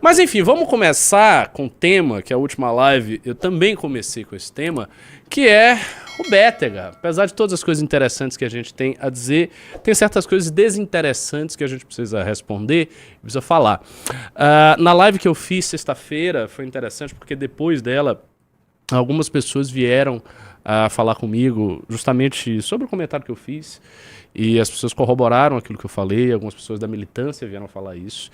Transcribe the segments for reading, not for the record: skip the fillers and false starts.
Mas enfim, vamos começar com o tema, que é a última live eu também comecei com esse tema, que é o Bétega. Apesar de todas as coisas interessantes que a gente tem a dizer, tem certas coisas desinteressantes que a gente precisa responder, precisa falar. Na live que eu fiz sexta-feira foi interessante porque depois dela algumas pessoas vieram a falar comigo justamente sobre o comentário que eu fiz e as pessoas corroboraram aquilo que eu falei, algumas pessoas da militância vieram falar isso.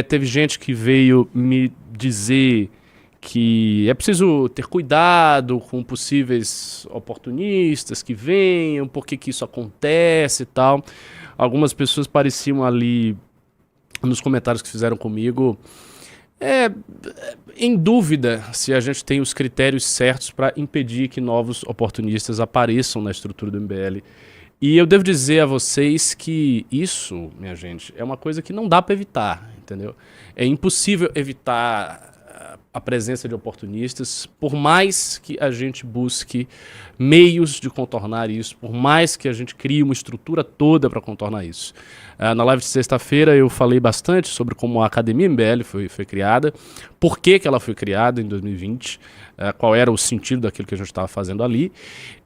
Teve gente que veio me dizer que é preciso ter cuidado com possíveis oportunistas que venham, por que isso acontece e tal. Algumas pessoas pareciam ali, nos comentários que fizeram comigo, em dúvida se a gente tem os critérios certos para impedir que novos oportunistas apareçam na estrutura do MBL. E eu devo dizer a vocês que isso, minha gente, é uma coisa que não dá para evitar, entendeu? É impossível evitar a presença de oportunistas, por mais que a gente busque meios de contornar isso, por mais que a gente crie uma estrutura toda para contornar isso. Na live de sexta-feira eu falei bastante sobre como a Academia MBL foi criada, por que ela foi criada em 2020, qual era o sentido daquilo que a gente estava fazendo ali,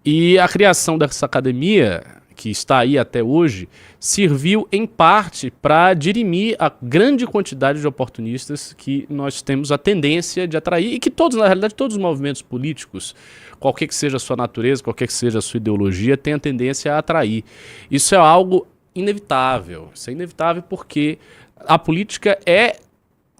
e a criação dessa academia, que está aí até hoje, serviu em parte para dirimir a grande quantidade de oportunistas que nós temos a tendência de atrair e que todos, na realidade, todos os movimentos políticos, qualquer que seja a sua natureza, qualquer que seja a sua ideologia, tem a tendência a atrair. Isso é algo inevitável. Isso é inevitável porque a política é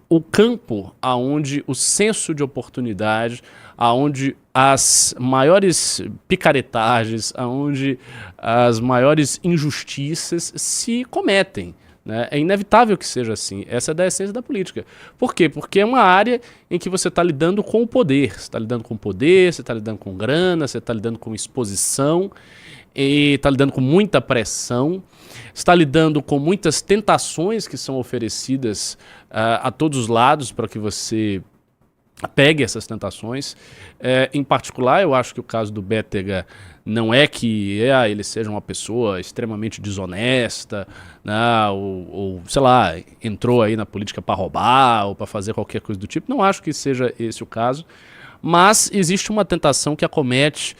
o campo aonde o senso de oportunidade, aonde as maiores picaretagens, aonde as maiores injustiças se cometem, né? É inevitável que seja assim. Essa é da essência da política. Por quê? Porque é uma área em que você está lidando com o poder. Você está lidando com poder, você está lidando com grana, você está lidando com exposição, e está lidando com muita pressão, está lidando com muitas tentações que são oferecidas a todos os lados para que você pegue essas tentações. Em particular, eu acho que o caso do Bétega não é que ele seja uma pessoa extremamente desonesta, né, ou sei lá, entrou aí na política para roubar ou para fazer qualquer coisa do tipo. Não acho que seja esse o caso. Mas existe uma tentação que acomete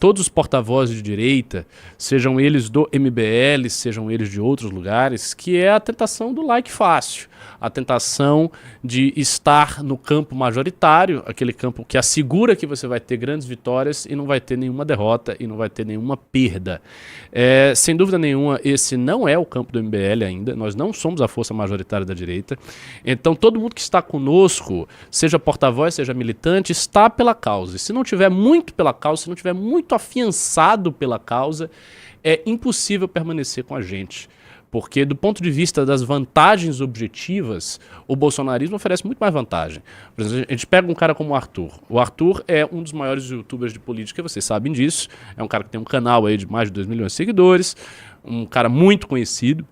todos os porta-vozes de direita, sejam eles do MBL, sejam eles de outros lugares, que é a tentação do like fácil, a tentação de estar no campo majoritário, aquele campo que assegura que você vai ter grandes vitórias e não vai ter nenhuma derrota e não vai ter nenhuma perda. Sem dúvida nenhuma, esse não é o campo do MBL ainda, nós não somos a força majoritária da direita, então todo mundo que está conosco, seja porta-voz, seja militante, está pela causa. E se não tiver muito pela causa, se não tiver muito afiançado pela causa, é impossível permanecer com a gente. Porque do ponto de vista das vantagens objetivas, o bolsonarismo oferece muito mais vantagem. Por exemplo, a gente pega um cara como o Arthur. O Arthur é um dos maiores youtubers de política, vocês sabem disso. É um cara que tem um canal aí de mais de 2 milhões de seguidores, um cara muito conhecido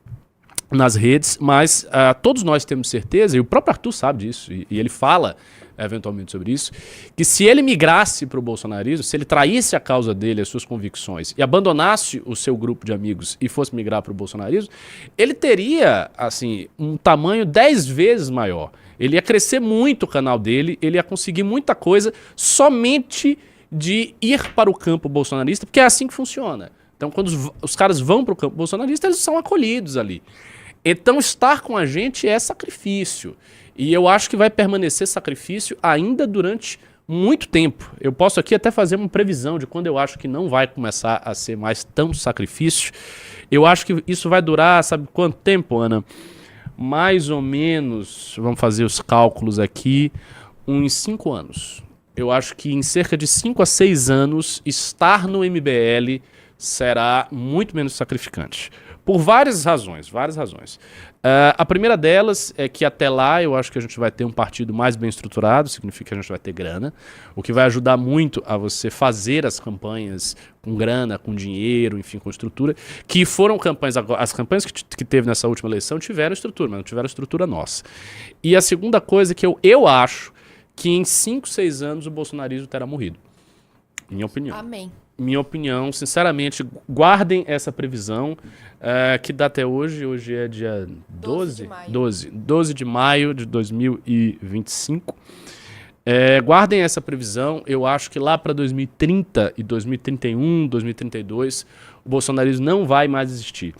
nas redes, mas todos nós temos certeza, e o próprio Arthur sabe disso, e ele fala eventualmente sobre isso, que se ele migrasse para o bolsonarismo, se ele traísse a causa dele, as suas convicções, e abandonasse o seu grupo de amigos e fosse migrar para o bolsonarismo, ele teria, assim, um tamanho 10 vezes maior. Ele ia crescer muito o canal dele, ele ia conseguir muita coisa somente de ir para o campo bolsonarista, porque é assim que funciona. Então, quando os caras vão para o campo bolsonarista, eles são acolhidos ali. Então, estar com a gente é sacrifício. E eu acho que vai permanecer sacrifício ainda durante muito tempo. Eu posso aqui até fazer uma previsão de quando eu acho que não vai começar a ser mais tão sacrifício. Eu acho que isso vai durar, sabe quanto tempo, Ana? Mais ou menos, vamos fazer os cálculos aqui, uns 5 anos. Eu acho que em cerca de 5 a 6 anos, estar no MBL será muito menos sacrificante. Por várias razões, várias razões. A primeira delas é que até lá eu acho que a gente vai ter um partido mais bem estruturado, significa que a gente vai ter grana, o que vai ajudar muito a você fazer as campanhas com grana, com dinheiro, enfim, com estrutura, que foram campanhas, as campanhas que teve nessa última eleição tiveram estrutura, mas não tiveram estrutura nossa. E a segunda coisa é que eu acho que em 5, 6 anos o bolsonarismo terá morrido, minha opinião. Amém. minha opinião, sinceramente, guardem essa previsão, que dá até hoje. Hoje é dia 12? 12 de maio de 2025. Guardem essa previsão. Eu acho que lá para 2030 e 2031, 2032, o bolsonarismo não vai mais existir.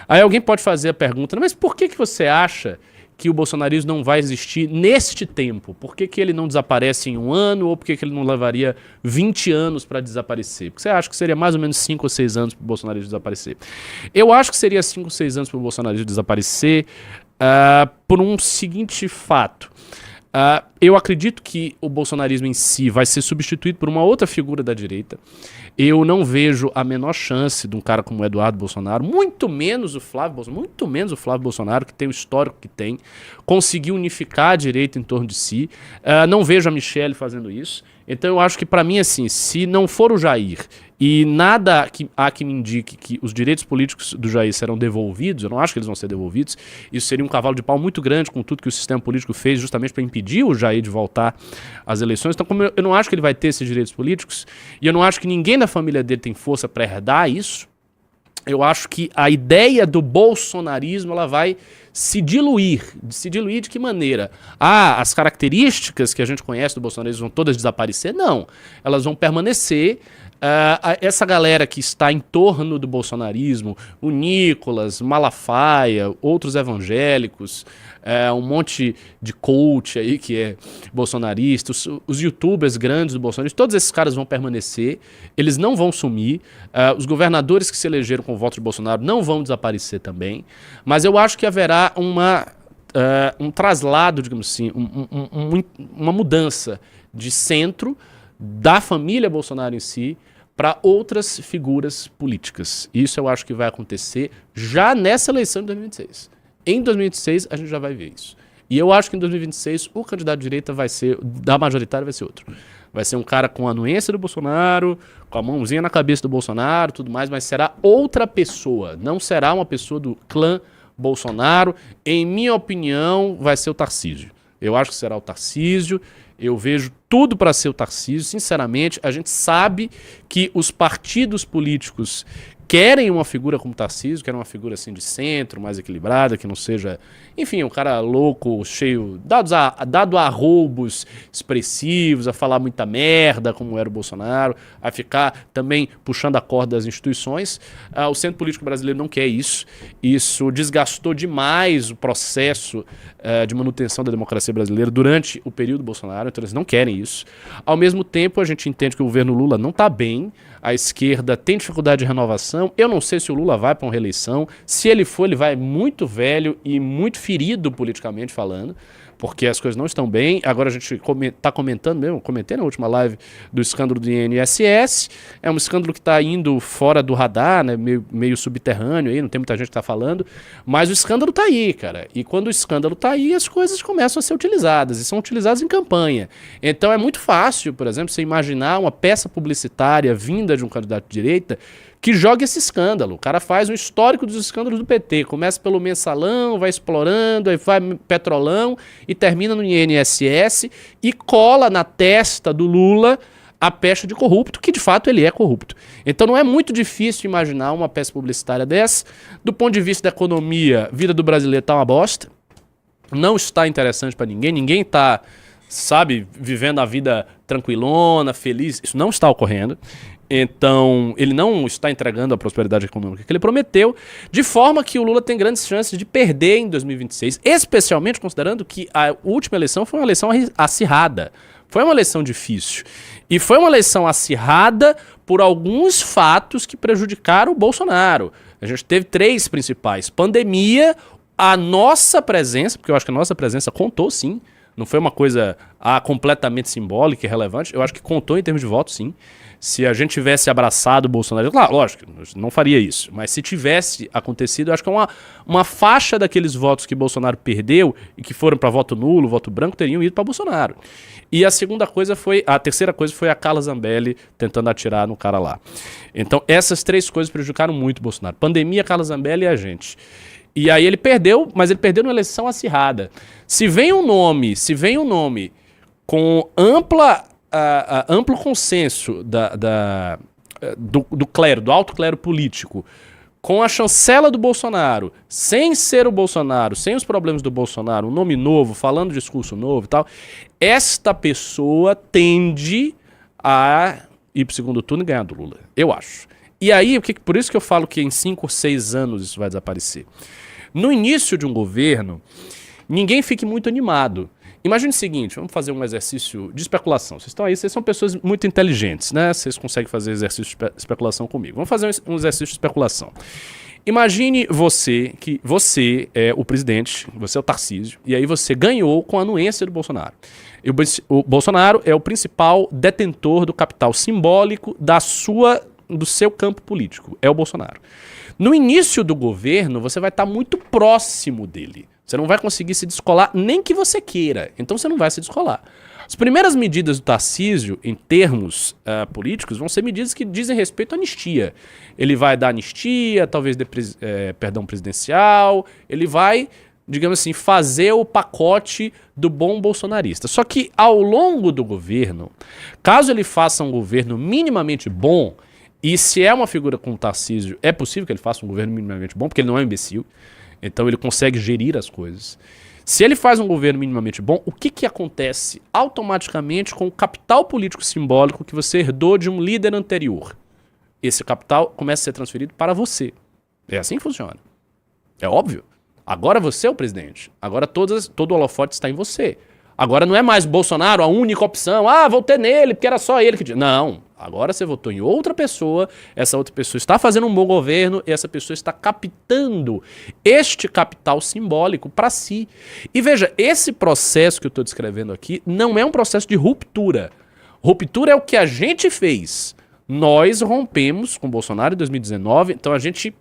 Aí alguém pode fazer a pergunta, mas por que você acha que o bolsonarismo não vai existir neste tempo? Por que ele não desaparece em um ano, ou por que ele não levaria 20 anos para desaparecer? Porque você acha que seria mais ou menos 5 ou 6 anos para o bolsonarismo desaparecer? Eu acho que seria 5 ou 6 anos para o bolsonarismo desaparecer por um seguinte fato. Eu acredito que o bolsonarismo em si vai ser substituído por uma outra figura da direita. Eu não vejo a menor chance de um cara como o Eduardo Bolsonaro, muito menos o Flávio Bolsonaro, que tem o histórico que tem, conseguir unificar a direita em torno de si. Não vejo a Michelle fazendo isso. Então eu acho que, para mim, assim, se não for o Jair e nada há que me indique que os direitos políticos do Jair serão devolvidos, eu não acho que eles vão ser devolvidos, isso seria um cavalo de pau muito grande com tudo que o sistema político fez justamente para impedir o Jair de voltar às eleições. Então, como eu não acho que ele vai ter esses direitos políticos, e eu não acho que ninguém da família dele tem força para herdar isso, eu acho que a ideia do bolsonarismo ela vai se diluir. Se diluir de que maneira? As características que a gente conhece do bolsonarismo vão todas desaparecer? Não. Elas vão permanecer. Essa galera que está em torno do bolsonarismo, o Nicolas, Malafaia, outros evangélicos, um monte de coach aí que é bolsonarista, os youtubers grandes do bolsonarismo, todos esses caras vão permanecer, eles não vão sumir, os governadores que se elegeram com o voto de Bolsonaro não vão desaparecer também, mas eu acho que haverá um traslado, digamos assim, uma mudança de centro da família Bolsonaro em si para outras figuras políticas. Isso eu acho que vai acontecer já nessa eleição de 2026. Em 2026 a gente já vai ver isso. E eu acho que em 2026 o candidato de direita da majoritária vai ser outro. Vai ser um cara com a anuência do Bolsonaro, com a mãozinha na cabeça do Bolsonaro, tudo mais, mas será outra pessoa. Não será uma pessoa do clã Bolsonaro. Em minha opinião, vai ser o Tarcísio. Eu acho que será o Tarcísio. Eu vejo tudo para ser o Tarcísio, sinceramente. A gente sabe que os partidos políticos querem uma figura como Tarcísio, querem uma figura assim de centro, mais equilibrada, que não seja, enfim, um cara louco, cheio, dado a roubos expressivos, a falar muita merda, como era o Bolsonaro, a ficar também puxando a corda das instituições. O centro político brasileiro não quer isso. Isso desgastou demais o processo de manutenção da democracia brasileira durante o período Bolsonaro, então eles não querem isso. Ao mesmo tempo, a gente entende que o governo Lula não está bem, a esquerda tem dificuldade de renovação. Eu não sei se o Lula vai para uma reeleição. Se ele for, ele vai muito velho e muito ferido politicamente falando, porque as coisas não estão bem. Agora a gente está comentando mesmo, comentei na última live do escândalo do INSS. É um escândalo que está indo fora do radar, né, meio subterrâneo, aí, não tem muita gente que está falando, mas o escândalo está aí, cara. E quando o escândalo está aí, as coisas começam a ser utilizadas, e são utilizadas em campanha. Então é muito fácil, por exemplo, você imaginar uma peça publicitária vinda de um candidato de direita que joga esse escândalo. O cara faz um histórico dos escândalos do PT. Começa pelo mensalão, vai explorando, aí vai petrolão e termina no INSS e cola na testa do Lula a pecha de corrupto, que de fato ele é corrupto. Então não é muito difícil imaginar uma peça publicitária dessa. Do ponto de vista da economia, a vida do brasileiro tá uma bosta. Não está interessante para ninguém. Ninguém está, sabe, vivendo a vida tranquilona, feliz. Isso não está ocorrendo. Então, ele não está entregando a prosperidade econômica que ele prometeu, de forma que o Lula tem grandes chances de perder em 2026, especialmente considerando que a última eleição foi uma eleição acirrada. Foi uma eleição difícil. E foi uma eleição acirrada por alguns fatos que prejudicaram o Bolsonaro. A gente teve 3 principais. Pandemia, a nossa presença, porque eu acho que a nossa presença contou sim, não foi uma coisa completamente simbólica e relevante, eu acho que contou em termos de voto sim. Se a gente tivesse abraçado o Bolsonaro, claro, lógico, não faria isso, mas se tivesse acontecido, eu acho que uma faixa daqueles votos que Bolsonaro perdeu e que foram para voto nulo, voto branco, teriam ido para Bolsonaro. E a terceira coisa foi a Carla Zambelli tentando atirar no cara lá. Então essas 3 coisas prejudicaram muito o Bolsonaro. Pandemia, Carla Zambelli e a gente. E aí ele perdeu, mas ele perdeu numa eleição acirrada. Se vem um nome com amplo consenso do clero, do alto clero político, com a chancela do Bolsonaro, sem ser o Bolsonaro, sem os problemas do Bolsonaro, um nome novo, falando discurso novo e tal, esta pessoa tende a ir pro segundo turno e ganhar do Lula, eu acho. E aí, por isso que eu falo que em 5 ou 6 anos isso vai desaparecer. No início de um governo, ninguém fique muito animado. Imagine o seguinte, vamos fazer um exercício de especulação. Vocês estão aí, vocês são pessoas muito inteligentes, né? Vocês conseguem fazer exercício de especulação comigo. Vamos fazer um exercício de especulação. Imagine que você é o presidente, você é o Tarcísio, e aí você ganhou com a anuência do Bolsonaro. E o Bolsonaro é o principal detentor do capital simbólico do seu campo político, é o Bolsonaro. No início do governo, você vai estar muito próximo dele. Você não vai conseguir se descolar nem que você queira. Então você não vai se descolar. As primeiras medidas do Tarcísio, em termos políticos, vão ser medidas que dizem respeito à anistia. Ele vai dar anistia, talvez dê perdão presidencial, ele vai, digamos assim, fazer o pacote do bom bolsonarista. Só que ao longo do governo, caso ele faça um governo minimamente bom, e se é uma figura como o Tarcísio, é possível que ele faça um governo minimamente bom, porque ele não é um imbecil. Então ele consegue gerir as coisas. Se ele faz um governo minimamente bom, o que acontece automaticamente com o capital político simbólico que você herdou de um líder anterior? Esse capital começa a ser transferido para você. É assim que funciona. É óbvio. Agora você é o presidente. Agora todo o holofote está em você. Agora não é mais Bolsonaro a única opção. Ah, votei nele porque era só ele que tinha. Não. Agora você votou em outra pessoa, essa outra pessoa está fazendo um bom governo e essa pessoa está captando este capital simbólico para si. E veja, esse processo que eu estou descrevendo aqui não é um processo de ruptura. Ruptura é o que a gente fez. Nós rompemos com Bolsonaro em 2019, então a gente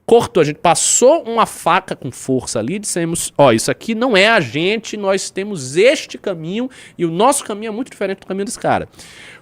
cortou, a gente passou uma faca com força ali e dissemos, isso aqui não é a gente, nós temos este caminho e o nosso caminho é muito diferente do caminho desse cara.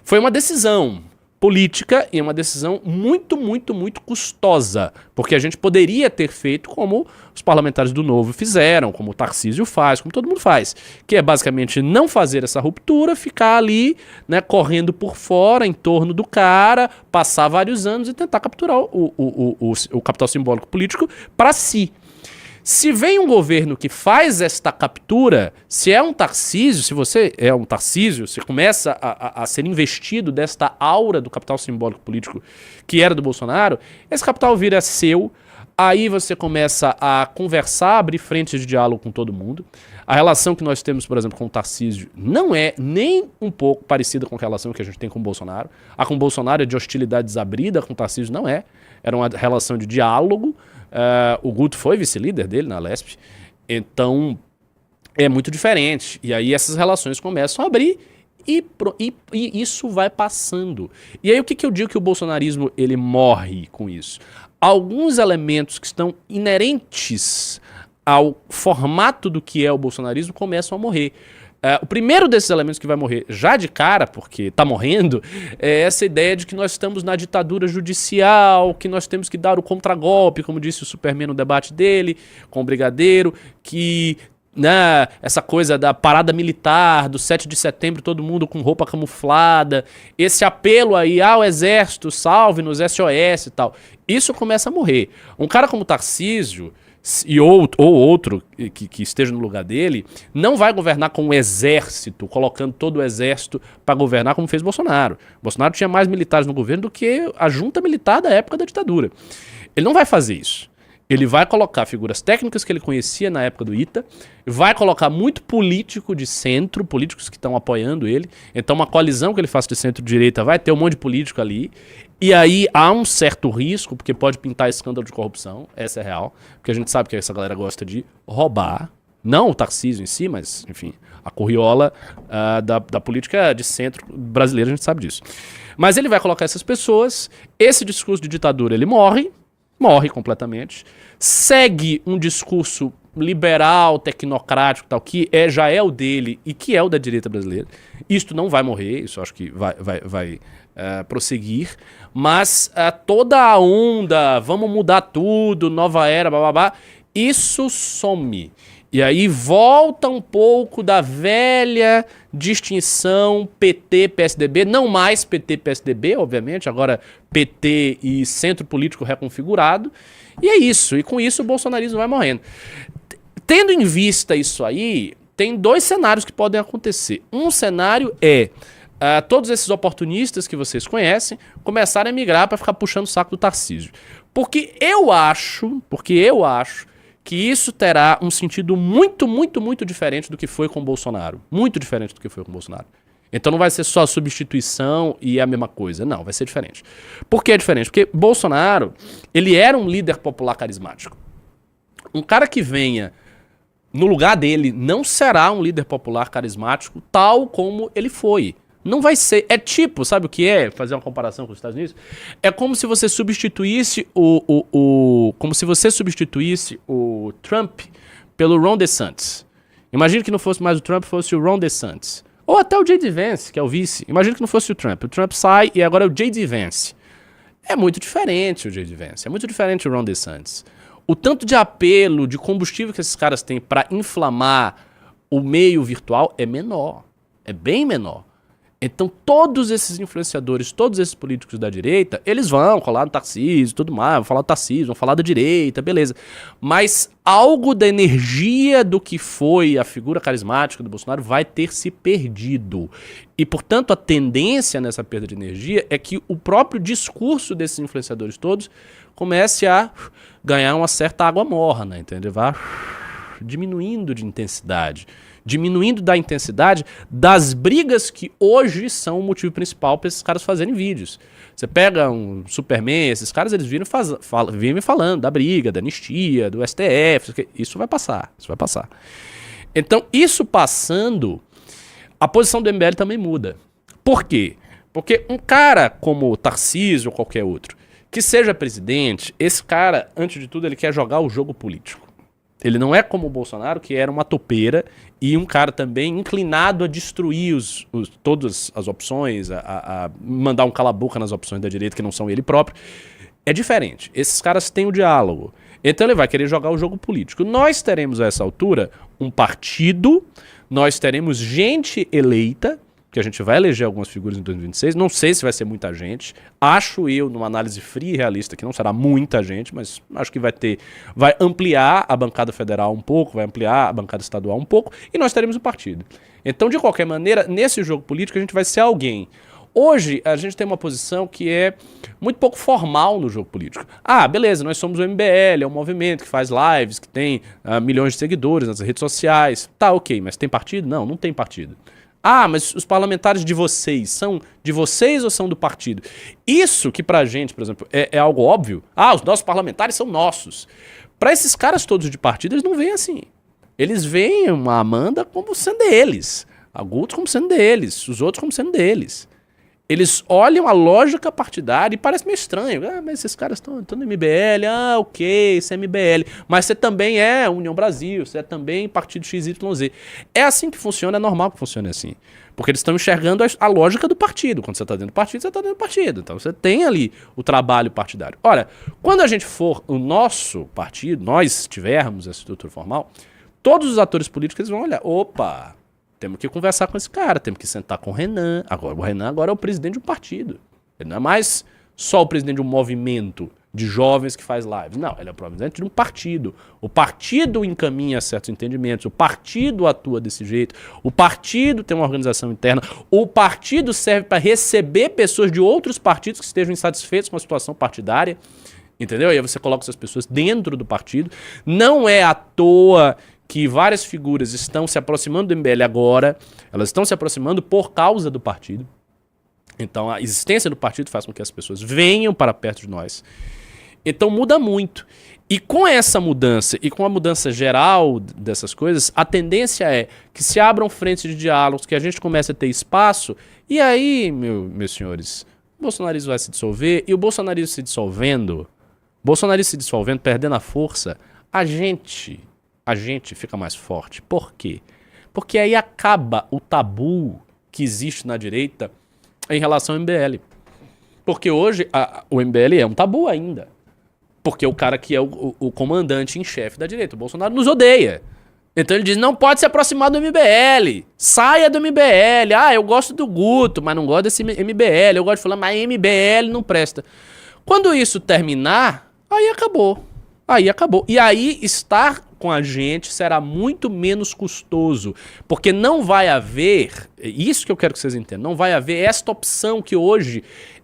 Foi uma decisão política e uma decisão muito, muito, muito custosa, porque a gente poderia ter feito como os parlamentares do Novo fizeram, como o Tarcísio faz, como todo mundo faz, que é basicamente não fazer essa ruptura, ficar ali, né, correndo por fora, em torno do cara, passar vários anos e tentar capturar o capital simbólico político para si. Se vem um governo que faz esta captura, se é um Tarcísio, se você é um Tarcísio, você começa a ser investido desta aura do capital simbólico político que era do Bolsonaro, esse capital vira seu, aí você começa a conversar, abrir frentes de diálogo com todo mundo. A relação que nós temos, por exemplo, com o Tarcísio não é nem um pouco parecida com a relação que a gente tem com o Bolsonaro. A com o Bolsonaro é de hostilidade desabrida, com o Tarcísio não é. Era uma relação de diálogo. O Guto foi vice-líder dele na Lesp, então é muito diferente. E aí essas relações começam a abrir e isso vai passando. E aí o que eu digo que o bolsonarismo ele morre com isso? Alguns elementos que estão inerentes ao formato do que é o bolsonarismo começam a morrer. O primeiro desses elementos que vai morrer já de cara, porque tá morrendo, é essa ideia de que nós estamos na ditadura judicial, que nós temos que dar o contragolpe, como disse o Superman no debate dele com o Brigadeiro, que essa coisa da parada militar, do 7 de setembro, todo mundo com roupa camuflada, esse apelo aí ao exército, salve-nos, SOS e tal, isso começa a morrer. Um cara como Tarcísio ou outro que esteja no lugar dele, não vai governar com o exército, colocando todo o exército para governar como fez Bolsonaro. Bolsonaro tinha mais militares no governo do que a junta militar da época da ditadura. Ele não vai fazer isso. Ele vai colocar figuras técnicas que ele conhecia na época do ITA, vai colocar muito político de centro, políticos que estão apoiando ele. Então uma coalizão que ele faça de centro-direita vai ter um monte de político ali. E aí há um certo risco, porque pode pintar escândalo de corrupção, essa é real, porque a gente sabe que essa galera gosta de roubar, não o Tarcísio em si, mas, enfim, a corriola da política de centro brasileira, a gente sabe disso. Mas ele vai colocar essas pessoas, esse discurso de ditadura ele morre completamente, segue um discurso liberal, tecnocrático, tal, que já é o dele e que é o da direita brasileira. Isto não vai morrer, isso eu acho que vai prosseguir, mas toda a onda, vamos mudar tudo, nova era, bababá, isso some. E aí volta um pouco da velha distinção PT-PSDB, não mais PT-PSDB, obviamente, agora PT e centro político reconfigurado. E é isso, e com isso o bolsonarismo vai morrendo. Tendo em vista isso aí, tem dois cenários que podem acontecer. Um cenário é todos esses oportunistas que vocês conhecem começarem a migrar para ficar puxando o saco do Tarcísio. Porque eu acho que isso terá um sentido muito, muito, muito diferente do que foi com o Bolsonaro. Muito diferente do que foi com o Bolsonaro. Então não vai ser só substituição e a mesma coisa. Não, vai ser diferente. Por que é diferente? Porque Bolsonaro, ele era um líder popular carismático. Um cara que venha no lugar dele não será um líder popular carismático tal como ele foi. Não vai ser. É tipo, sabe o que é? Fazer uma comparação com os Estados Unidos. É como se você substituísse como se você substituísse o Trump pelo Ron DeSantis. Imagina que não fosse mais o Trump, fosse o Ron DeSantis. Ou até o J.D. Vance, que é o vice. Imagina que não fosse o Trump. O Trump sai e agora é o J.D. Vance. É muito diferente o J.D. Vance. É muito diferente o Ron DeSantis. O tanto de apelo, de combustível que esses caras têm para inflamar o meio virtual é menor. É bem menor. Então todos esses influenciadores, todos esses políticos da direita, eles vão falar do Tarcísio, tudo mais, vão falar do Tarcísio, vão falar da direita, beleza. Mas algo da energia do que foi a figura carismática do Bolsonaro vai ter se perdido. E, portanto, a tendência nessa perda de energia é que o próprio discurso desses influenciadores todos comece a ganhar uma certa água morna, entendeu? Vai diminuindo de intensidade. Diminuindo da intensidade das brigas que hoje são o motivo principal para esses caras fazerem vídeos. Você pega um Superman, esses caras eles vivem falando da briga, da anistia, do STF, isso vai passar, isso vai passar. Então, isso passando, a posição do MBL também muda. Por quê? Porque um cara como o Tarcísio ou qualquer outro, que seja presidente, esse cara, antes de tudo, ele quer jogar o jogo político. Ele não é como o Bolsonaro, que era uma topeira e um cara também inclinado a destruir todas as opções, a mandar um cala-boca nas opções da direita que não são ele próprio. É diferente. Esses caras têm o diálogo. Então ele vai querer jogar o jogo político. Nós teremos a essa altura um partido, nós teremos gente eleita, que a gente vai eleger algumas figuras em 2026, não sei se vai ser muita gente, acho eu, numa análise fria e realista, que não será muita gente, mas acho que vai ampliar a bancada federal um pouco, vai ampliar a bancada estadual um pouco, e nós teremos o partido. Então, de qualquer maneira, nesse jogo político a gente vai ser alguém. Hoje, a gente tem uma posição que é muito pouco formal no jogo político. Ah, beleza, nós somos o MBL, é um movimento que faz lives, que tem milhões de seguidores nas redes sociais. Tá, ok, mas tem partido? Não, não tem partido. Ah, mas os parlamentares de vocês são de vocês ou são do partido? Isso que pra gente, por exemplo, é algo óbvio. Ah, os nossos parlamentares são nossos. Pra esses caras todos de partido, eles não veem assim. Eles veem a Amanda como sendo deles, a Guto como sendo deles, os outros como sendo deles. Eles olham a lógica partidária e parece meio estranho. Ah, mas esses caras estão no MBL. Ah, ok, isso é MBL. Mas você também é União Brasil, você é também Partido XYZ. É assim que funciona, é normal que funcione assim. Porque eles estão enxergando a lógica do partido. Quando você está dentro do partido, você está dentro do partido. Então você tem ali o trabalho partidário. Olha, quando a gente for o nosso partido, nós tivermos essa estrutura formal, todos os atores políticos eles vão olhar. Opa! Temos que conversar com esse cara, temos que sentar com o Renan. Agora, o Renan agora é o presidente de um partido. Ele não é mais só o presidente de um movimento de jovens que faz lives. Não, ele é o presidente de um partido. O partido encaminha certos entendimentos, o partido atua desse jeito, o partido tem uma organização interna, o partido serve para receber pessoas de outros partidos que estejam insatisfeitos com a situação partidária. Entendeu? E aí você coloca essas pessoas dentro do partido. Não é à toa que várias figuras estão se aproximando do MBL agora, elas estão se aproximando por causa do partido. Então a existência do partido faz com que as pessoas venham para perto de nós. Então muda muito. E com essa mudança, e com a mudança geral dessas coisas, a tendência é que se abram frentes de diálogos, que a gente comece a ter espaço, e aí, meus senhores, o bolsonarismo vai se dissolver, e o bolsonarismo se dissolvendo, perdendo a força, a gente fica mais forte. Por quê? Porque aí acaba o tabu que existe na direita em relação ao MBL. Porque hoje o MBL é um tabu ainda. Porque o cara que é o comandante em chefe da direita, o Bolsonaro, nos odeia. Então ele diz, não pode se aproximar do MBL, saia do MBL, eu gosto do Guto, mas não gosto desse MBL, eu gosto de falar, mas MBL não presta. Quando isso terminar, aí acabou. Aí acabou. E aí estar com a gente será muito menos custoso, porque não vai haver, isso que eu quero que vocês entendam, não vai haver esta opção que hoje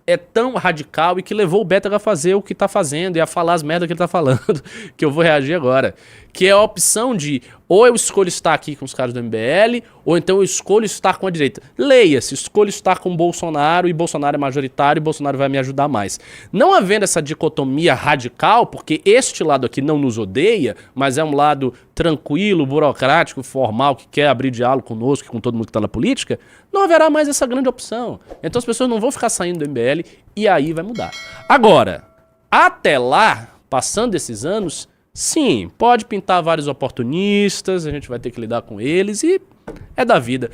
é tão radical e que levou o Beta a fazer o que tá fazendo e a falar as merdas que ele tá falando, que eu vou reagir agora. Que é a opção de ou eu escolho estar aqui com os caras do MBL, ou então eu escolho estar com a direita. Leia-se, escolho estar com o Bolsonaro e Bolsonaro é majoritário e Bolsonaro vai me ajudar mais. Não havendo essa dicotomia radical, porque este lado aqui não nos odeia, mas é um lado tranquilo, burocrático, formal, que quer abrir diálogo conosco e com todo mundo que tá na política, não haverá mais essa grande opção. Então as pessoas não vão ficar saindo do MBL e aí vai mudar. Agora, até lá, passando esses anos, sim, pode pintar vários oportunistas, a gente vai ter que lidar com eles e é da vida.